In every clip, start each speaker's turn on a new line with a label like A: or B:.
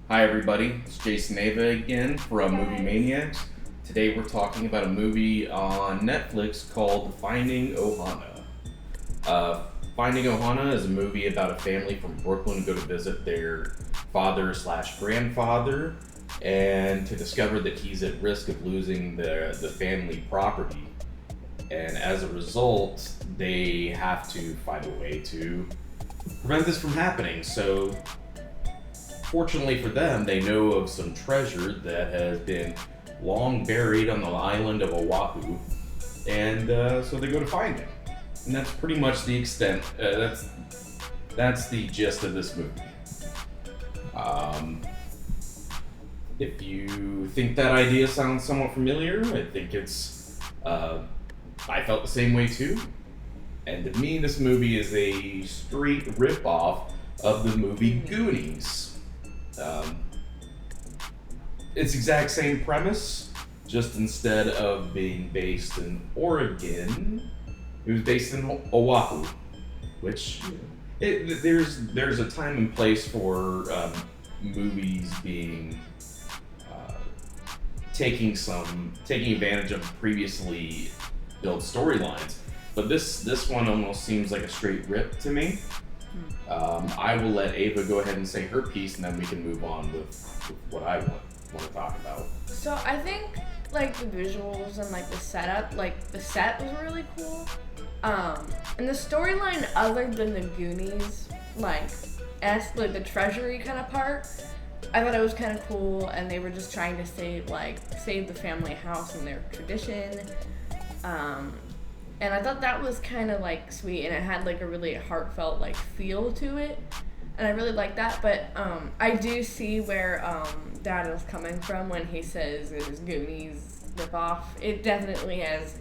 A: Hi everybody, it's Jason Ava again from Movie Maniax. Today we're talking about a movie on Netflix called Finding Ohana. Uh, Finding Ohana is a movie about a family from Brooklyn who go to visit their father slash grandfather and to discover that he's at risk of losing the family property. And as a result, they have to find a way to prevent this from happening. So fortunately for them, they know of some treasure that has been long buried on the island of Oahu, and so they go to find it. And that's pretty much the extent. That's the gist of this movie. Um, if you think that idea sounds somewhat familiar, I think it's. I felt the same way too. And to me, this movie is a straight rip-off of the movie Goonies. Um, it's exact same premise, just instead of being based in Oregon, it was based in Oahu, which there's a time and place for movies being taking advantage of previously built storylines, but this one almost seems like a straight rip to me. I will let Ava go ahead and say her piece, and then we can move on with what I want to talk about.
B: So I think like the visuals and like the setup, like the set was really cool. And the storyline other than the Goonies, like the treasury kind of part, I thought it was kind of cool, and they were just trying to save the family house and their tradition. And I thought that was kind of like sweet, and it had like a really heartfelt like feel to it, and I really like that. But I do see where Dad is coming from when he says it was Goonies ripoff. It definitely has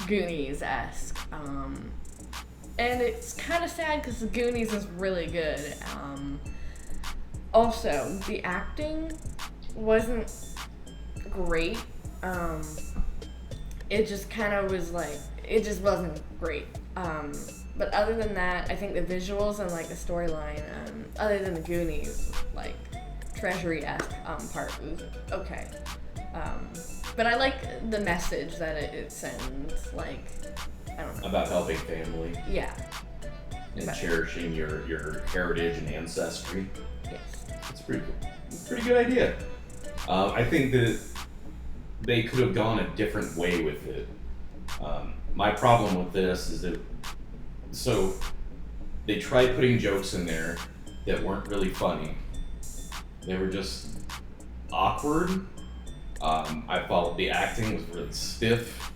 B: Goonies-esque, and it's kind of sad because the Goonies is really good. Also, the acting wasn't great. It just kind of was like. It just wasn't great. But other than that, I think the visuals and like the storyline, other than the Goonies, like treasury-esque part was okay. But I like the message that it sends. Like, I don't know.
A: About helping family.
B: Yeah.
A: And cherishing your heritage and ancestry.
B: Yes.
A: It's pretty cool. It's a pretty good idea. I think that they could have gone a different way with it. My problem with this is that they tried putting jokes in there that weren't really funny. They were just awkward. I felt the acting was really stiff.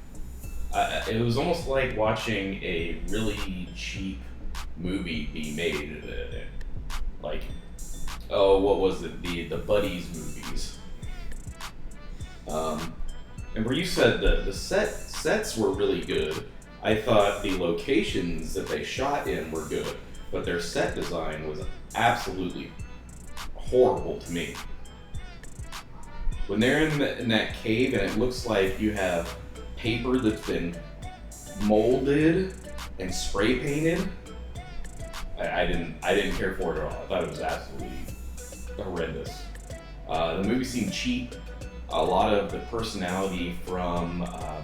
A: It was almost like watching a really cheap movie be made. Like, what was it? The Buddies movies. And where you said the sets were really good, I thought the locations that they shot in were good, but their set design was absolutely horrible to me. When they're in that cave and it looks like you have paper that's been molded and spray painted, I didn't care for it at all. I thought it was absolutely horrendous. The movie seemed cheap. A lot of the personality from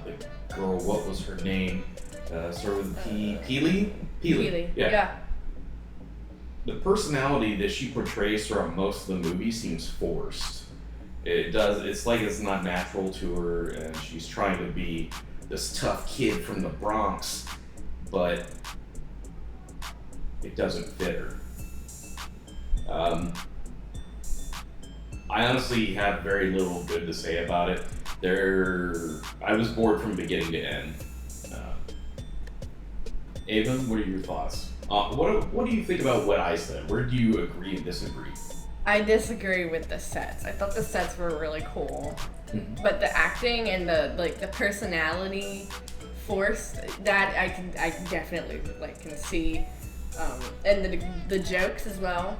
A: the girl, what was her name? Started with P. Pili?
B: Pili. Yeah.
A: The personality that she portrays throughout most of the movie seems forced. It's like it's not natural to her, and she's trying to be this tough kid from the Bronx, but it doesn't fit her. I honestly have very little good to say about it. I was bored from beginning to end. Ava, what are your thoughts? What do you think about what I said? Where do you agree and disagree?
B: I disagree with the sets. I thought the sets were really cool, but the acting and the personality force that I definitely can see, and the jokes as well.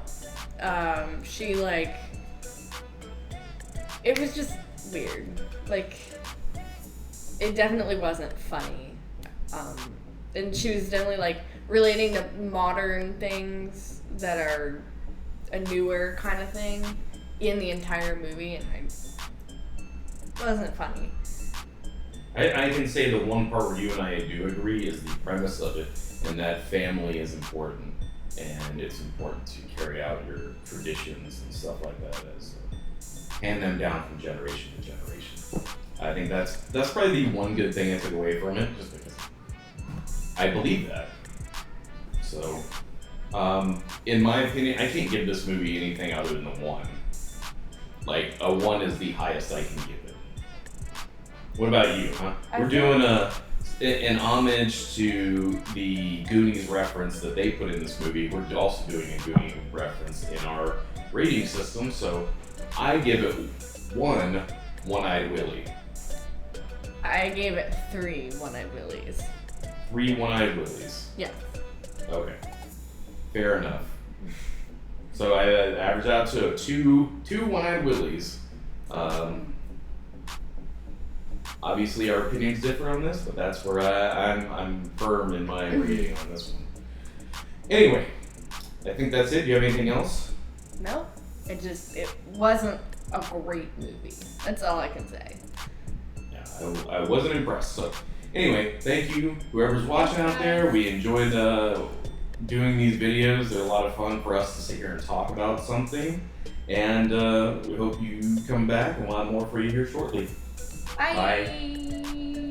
B: She it was just weird. Like, it definitely wasn't funny. And she was definitely relating to modern things that are a newer kind of thing. in the entire movie, and it wasn't funny.
A: I can say the one part where you and I do agree is the premise of it, and that family is important, and it's important to carry out your traditions and stuff like that, as hand them down from generation to generation. I think that's probably the one good thing I took away from it, just because I believe that. So, in my opinion, I can't give this movie anything other than a 1. Like, a 1 is the highest I can give it. What about you, huh? We're doing an homage to the Goonies reference that they put in this movie. We're also doing a Goonies reference in our rating system, so I give it 1 One-Eyed Willie.
B: I gave it 3 One-Eyed Willies.
A: 3 One-Eyed Willies.
B: Yeah.
A: Okay. Fair enough. So I average out to two One-Eyed Willies. Obviously, our opinions differ on this, but that's where I'm firm in my rating on this one. Anyway, I think that's it. Do you have anything else?
B: No. It wasn't a great movie. That's all I can say.
A: Yeah, I wasn't impressed. So anyway, thank you, whoever's watching out there. We enjoyed doing these videos. They're a lot of fun for us to sit here and talk about something. And we hope you come back, and we'll have more for you here shortly.
B: Bye. Bye.